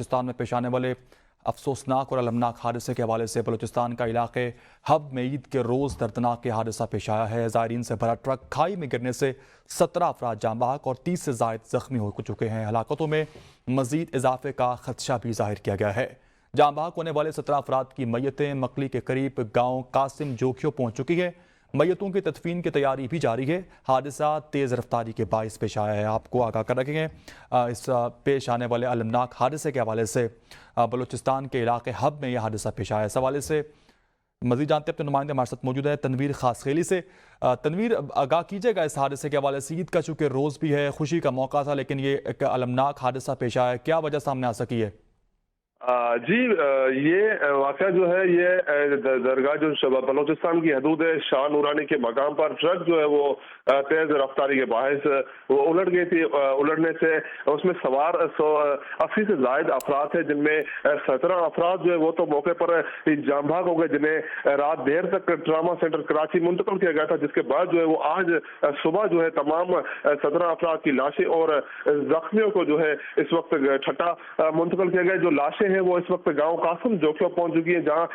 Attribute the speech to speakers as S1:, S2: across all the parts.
S1: بلوچستان میں پیش آنے والے افسوسناک اور المناک حادثے کے حوالے سے بلوچستان کا علاقے حب میں عید کے روز دردناک حادثہ پیش آیا ہے۔ زائرین سے بھرا ٹرک کھائی میں گرنے سے 17 افراد جاں بحق اور 30 سے زائد زخمی ہو چکے ہیں۔ ہلاکتوں میں مزید اضافے کا خدشہ بھی ظاہر کیا گیا ہے۔ جاں بحق ہونے والے 17 افراد کی میتیں مقلی کے قریب گاؤں قاسم جوکھیوں پہنچ چکی ہیں۔ میتوں کی تدفین کی تیاری بھی جاری ہے۔ حادثہ تیز رفتاری کے باعث پیش آیا ہے۔ آپ کو آگاہ کر رکھیں گے اس پیش آنے والے المناک حادثے کے حوالے سے بلوچستان کے علاقے حب میں یہ حادثہ پیش آیا ہے۔ اس حوالے سے مزید جانتے ہیں اپنے نمائندے ہمارے ساتھ موجود ہے تنویر خاص خیلی سے۔ تنویر، آگاہ کیجیے گا اس حادثے کے حوالے سے۔ عید کا چونکہ روز بھی ہے، خوشی کا موقع تھا، لیکن یہ ایک المناک حادثہ پیش آیا ہے، کیا وجہ سامنے آ سکی ہے؟
S2: جی، یہ واقعہ جو ہے یہ درگاہ جو بلوچستان کی حدود شاہ نورانی کے مقام پر ٹرک جو ہے وہ تیز رفتاری کے باعث وہ الٹ گئی تھی۔ الٹنے سے اس میں سوار 80 سے زائد افراد تھے، جن میں 17 افراد جو ہے وہ تو موقع پر جاں بحق ہو گئے، جنہیں رات دیر تک ٹراما سینٹر کراچی منتقل کیا گیا تھا، جس کے بعد جو ہے وہ آج صبح جو ہے تمام 17 افراد کی لاشیں اور زخمیوں کو جو ہے اس وقت ٹھٹا منتقل کیا گیا۔ جو لاشیں ہیں وہ اس وقت گاؤں قاسم جوکھیوں پہنچ چکی ہیں، جہاں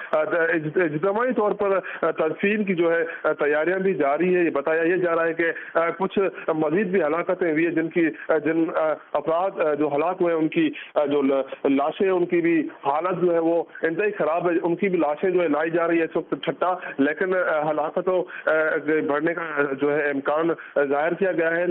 S2: اجتماعی طور پر تدفین کی جو ہے تیاریاں بھی جاری ہے۔ یہ بتایا یہ جا رہا ہے کہ کچھ مزید بھی ہلاکتیں ہوئی ہیں، جن افراد جو ہلاک ہوئے ان کی جو لاشیں ان کی بھی حالت جو ہے وہ انتہائی خراب ہے، ان کی بھی لاشیں جو ہے لائی جا رہی ہے اس وقت ٹھٹا، لیکن ہلاکتوں بڑھنے کا جو ہے امکان ظاہر کیا گیا ہے۔